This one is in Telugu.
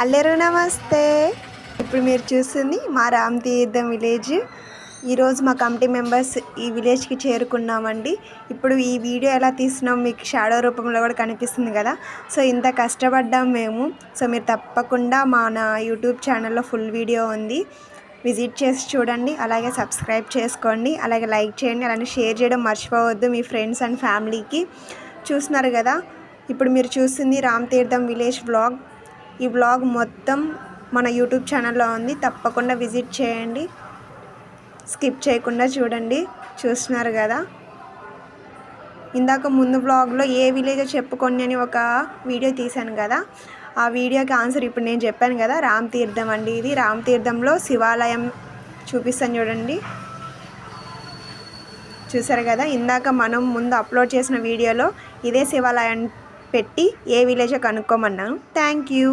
అల్లెరు నమస్తే. ఇప్పుడు మీరు చూస్తుంది మా రామతీర్థం విలేజ్. ఈరోజు మా కమిటీ మెంబర్స్ ఈ విలేజ్కి చేరుకున్నామండి. ఇప్పుడు ఈ వీడియో ఎలా తీస్తున్నాం మీకు షాడో రూపంలో కూడా కనిపిస్తుంది కదా. సో ఇంత కష్టపడ్డాం మేము. సో మీరు తప్పకుండా నా యూట్యూబ్ ఛానల్లో ఫుల్ వీడియో ఉంది, విజిట్ చేసి చూడండి. అలాగే సబ్స్క్రైబ్ చేసుకోండి, అలాగే లైక్ చేయండి, అలాగే షేర్ చేయడం మర్చిపోవద్దు మీ ఫ్రెండ్స్ అండ్ ఫ్యామిలీకి. చూస్తున్నారు కదా, ఇప్పుడు మీరు చూస్తుంది రామతీర్థం విలేజ్ వ్లాగ్. ఈ వ్లాగ్ మొత్తం మన యూట్యూబ్ ఛానల్లో ఉంది, తప్పకుండా విజిట్ చేయండి, స్కిప్ చేయకుండా చూడండి. చూస్తున్నారు కదా, ఇందాక ముందు వ్లాగ్లో ఏ విలేజ్ చెప్పుకోండి అని ఒక వీడియో తీశాను కదా, ఆ వీడియోకి ఆన్సర్ ఇప్పుడు నేను చెప్పాను కదా, రామతీర్థం అండి. ఇది రామతీర్థంలో శివాలయం చూపిస్తాను చూడండి. చూసారు కదా, ఇందాక మనం ముందు అప్లోడ్ చేసిన వీడియోలో ఇదే శివాలయం పెట్టి ఏ విలేజో కనుక్కోమన్నాను. Thank you.